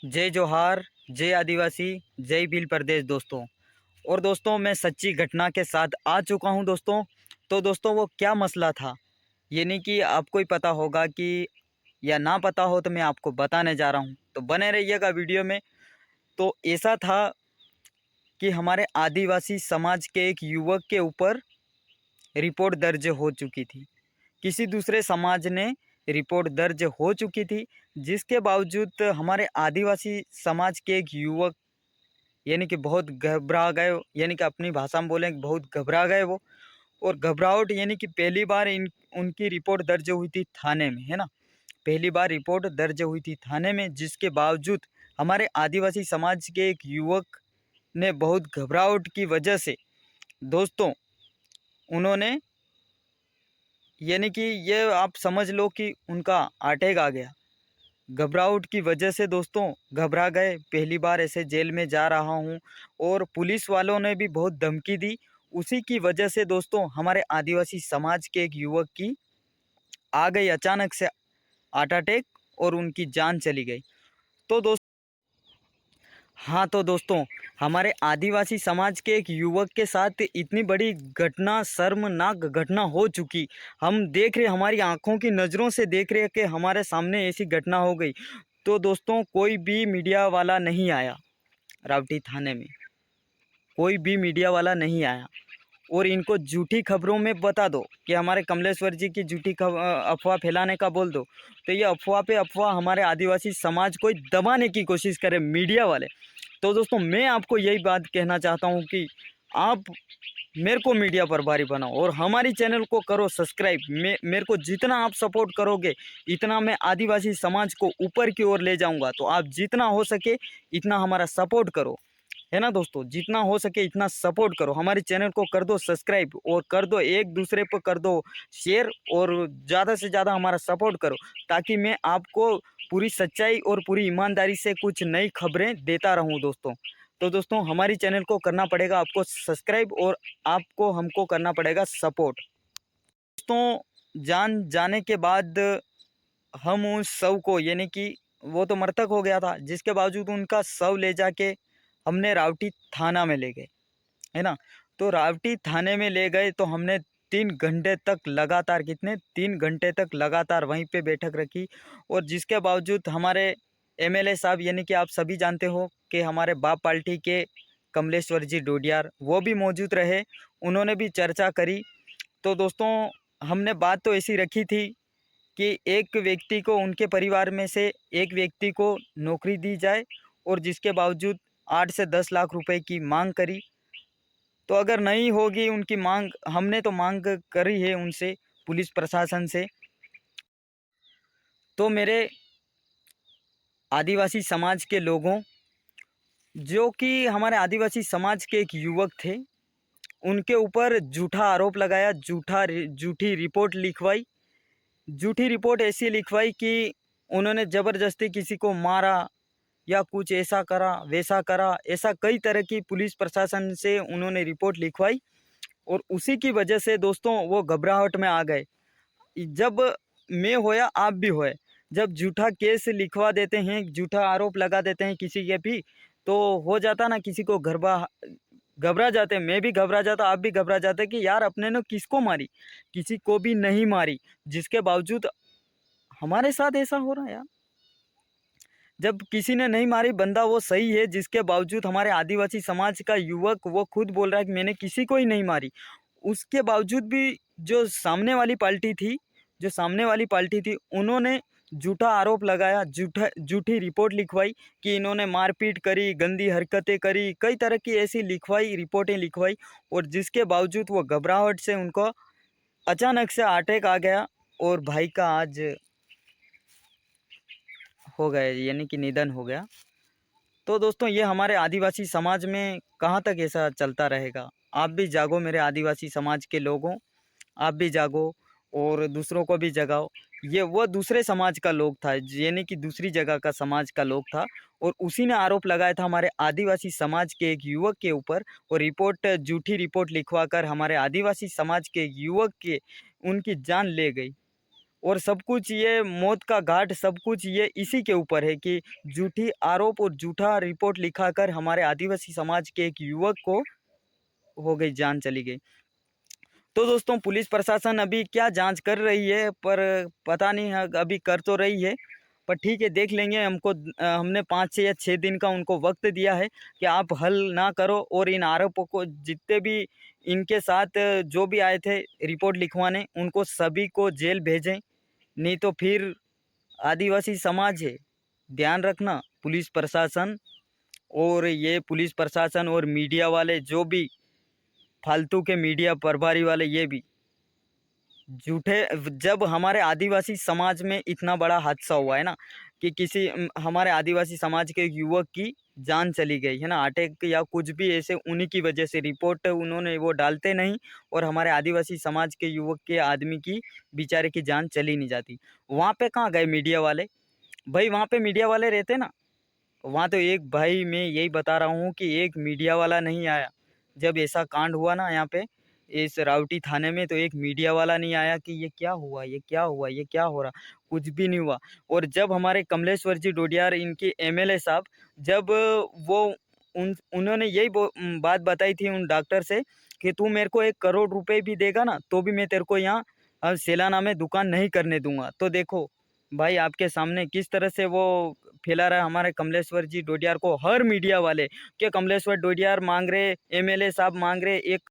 जय जोहार, जय आदिवासी, जय भील प्रदेश दोस्तों। और दोस्तों मैं सच्ची घटना के साथ आ चुका हूं दोस्तों। तो दोस्तों वो क्या मसला था, ये नहीं कि आपको ही पता होगा कि या ना पता हो, तो मैं आपको बताने जा रहा हूं, तो बने रहिएगा वीडियो में। तो ऐसा था कि हमारे आदिवासी समाज के एक युवक के ऊपर रिपोर्ट दर्ज हो चुकी थी। किसी दूसरे समाज ने रिपोर्ट दर्ज हो चुकी थी, जिसके बावजूद हमारे आदिवासी समाज के एक युवक यानी कि बहुत घबरा गए, यानी कि अपनी भाषा में बोलें बहुत घबरा गए वो। और घबराहट यानी कि पहली बार इन उनकी रिपोर्ट दर्ज हुई थी थाने में, है ना। पहली बार रिपोर्ट दर्ज हुई थी थाने में, जिसके बावजूद हमारे आदिवासी समाज के एक युवक ने बहुत घबराहट की वजह से दोस्तों उन्होंने यानी कि ये आप समझ लो कि उनका अटैक आ गया। घबराहट की वजह से दोस्तों घबरा गए। पहली बार ऐसे जेल में जा रहा हूँ, और पुलिस वालों ने भी बहुत धमकी दी। उसी की वजह से दोस्तों हमारे आदिवासी समाज के एक युवक की आ गई अचानक से हार्ट अटैक, और उनकी जान चली गई। तो दोस्तों हाँ, तो दोस्तों हमारे आदिवासी समाज के एक युवक के साथ इतनी बड़ी घटना, शर्मनाक घटना हो चुकी। हम देख रहे, हमारी आंखों की नज़रों से देख रहे कि हमारे सामने ऐसी घटना हो गई। तो दोस्तों कोई भी मीडिया वाला नहीं आया रावटी थाने में, कोई भी मीडिया वाला नहीं आया। और इनको झूठी खबरों में बता दो कि हमारे कमलेश्वर जी की झूठी अफवाह फैलाने का बोल दो, तो ये अफवाह पे अफवाह हमारे आदिवासी समाज को दबाने की कोशिश करें मीडिया वाले। तो दोस्तों मैं आपको यही बात कहना चाहता हूँ कि आप मेरे को मीडिया प्रभारी बनाओ और हमारी चैनल को करो सब्सक्राइब। मेरे को जितना आप सपोर्ट करोगे, इतना मैं आदिवासी समाज को ऊपर की ओर ले जाऊंगा। तो आप जितना हो सके इतना हमारा सपोर्ट करो, है ना दोस्तों। जितना हो सके इतना सपोर्ट करो, हमारे चैनल को कर दो सब्सक्राइब, और कर दो एक दूसरे पर कर दो शेयर, और ज़्यादा से ज़्यादा हमारा सपोर्ट करो, ताकि मैं आपको पूरी सच्चाई और पूरी ईमानदारी से कुछ नई खबरें देता रहूं दोस्तों। तो दोस्तों हमारी चैनल को करना पड़ेगा आपको सब्सक्राइब, और आपको हमको करना पड़ेगा सपोर्ट। दोस्तों जान जाने के बाद हम उस शव को, यानी कि वो तो मृतक हो गया था, जिसके बावजूद उनका शव ले जाके हमने रावटी थाना में ले गए, है ना। तो रावटी थाने में ले गए तो हमने 3 घंटे तक लगातार, कितने 3 घंटे तक लगातार वहीं पे बैठक रखी। और जिसके बावजूद हमारे एमएलए साहब, यानी कि आप सभी जानते हो कि हमारे बाप पार्टी के कमलेश्वर जी डोडियार, वो भी मौजूद रहे। उन्होंने भी चर्चा करी। तो दोस्तों हमने बात तो ऐसी रखी थी कि एक व्यक्ति को, उनके परिवार में से एक व्यक्ति को नौकरी दी जाए, और जिसके बावजूद 8 से 10 लाख रुपए की मांग करी। तो अगर नहीं होगी उनकी मांग, हमने तो मांग करी है उनसे, पुलिस प्रशासन से। तो मेरे आदिवासी समाज के लोगों, जो कि हमारे आदिवासी समाज के एक युवक थे, उनके ऊपर झूठा आरोप लगाया, झूठी रिपोर्ट लिखवाई। झूठी रिपोर्ट ऐसी लिखवाई कि उन्होंने ज़बरदस्ती किसी को मारा, या कुछ ऐसा करा वैसा करा, ऐसा कई तरह की पुलिस प्रशासन से उन्होंने रिपोर्ट लिखवाई। और उसी की वजह से दोस्तों वो घबराहट में आ गए। जब मैं होया आप भी होए, जब झूठा केस लिखवा देते हैं, झूठा आरोप लगा देते हैं किसी के भी, तो हो जाता ना, किसी को घबरा जाते हैं। मैं भी घबरा जाता, आप भी घबरा जाते कि यार अपने ने किसको मारी, किसी को भी नहीं मारी, जिसके बावजूद हमारे साथ ऐसा हो रहा है यार। जब किसी ने नहीं मारी, बंदा वो सही है, जिसके बावजूद हमारे आदिवासी समाज का युवक वो खुद बोल रहा है कि मैंने किसी को ही नहीं मारी। उसके बावजूद भी जो सामने वाली पार्टी थी उन्होंने झूठा आरोप लगाया, झूठी रिपोर्ट लिखवाई कि इन्होंने मारपीट करी, गंदी हरकतें करी, कई तरह की ऐसी रिपोर्टें लिखवाई। और जिसके बावजूद वो घबराहट से उनको अचानक से अटैक आ गया, और भाई का आज हो गए, यानी कि निधन हो गया। तो दोस्तों ये हमारे आदिवासी समाज में कहाँ तक ऐसा चलता रहेगा। आप भी जागो मेरे आदिवासी समाज के लोगों, आप भी जागो और दूसरों को भी जगाओ। ये वो दूसरे समाज का लोग था, यानी कि दूसरी जगह का समाज का लोग था, और उसी ने आरोप लगाया था हमारे आदिवासी समाज के एक युवक के ऊपर। और झूठी रिपोर्ट लिखवा कर हमारे आदिवासी समाज के युवक के उनकी जान ले गई। और सब कुछ ये मौत का घाट सब कुछ ये इसी के ऊपर है कि झूठी आरोप और झूठा रिपोर्ट लिखाकर हमारे आदिवासी समाज के एक युवक को हो गई, जान चली गई। तो दोस्तों पुलिस प्रशासन अभी क्या जांच कर रही है, पर पता नहीं है, अभी कर तो रही है, पर ठीक है देख लेंगे। हमने 5 या 6 दिन का उनको वक्त दिया है कि आप हल ना करो और इन आरोपों को, जितने भी इनके साथ जो भी आए थे रिपोर्ट लिखवाने, उनको सभी को जेल भेजें। नहीं तो फिर आदिवासी समाज है, ध्यान रखना पुलिस प्रशासन, और ये पुलिस प्रशासन और मीडिया वाले जो भी फालतू के मीडिया प्रभारी वाले, ये भी झूठे। जब हमारे आदिवासी समाज में इतना बड़ा हादसा हुआ है ना कि हमारे आदिवासी समाज के एक युवक की जान चली गई है ना, अटैक या कुछ भी ऐसे, उन्हीं की वजह से रिपोर्ट उन्होंने वो डालते नहीं, और हमारे आदिवासी समाज के युवक के आदमी की बेचारे की जान चली नहीं जाती। वहाँ पे कहाँ गए मीडिया वाले? भाई वहाँ पे मीडिया वाले रहते ना, वहाँ तो एक, भाई मैं यही बता रहा हूँ कि एक मीडिया वाला नहीं आया। जब ऐसा कांड हुआ ना यहाँ पे इस रावटी थाने में, तो एक मीडिया वाला नहीं आया कि ये क्या हुआ, ये क्या हुआ, ये क्या हो रहा, कुछ भी नहीं हुआ। और जब हमारे कमलेश्वर जी डोडियार, इनके एमएलए साहब, जब वो उन्होंने यही बात बताई थी उन डॉक्टर से कि तू मेरे को 1 करोड़ रुपए भी देगा ना, तो भी मैं तेरे को यहाँ सेलाना में दुकान नहीं करने दूंगा। तो देखो भाई आपके सामने किस तरह से वो फैला रहा है हमारे कमलेश्वर जी डोडियार को, हर मीडिया वाले, कि कमलेश्वर डोडियार मांग रहे, एमएलए साहब मांग रहे एक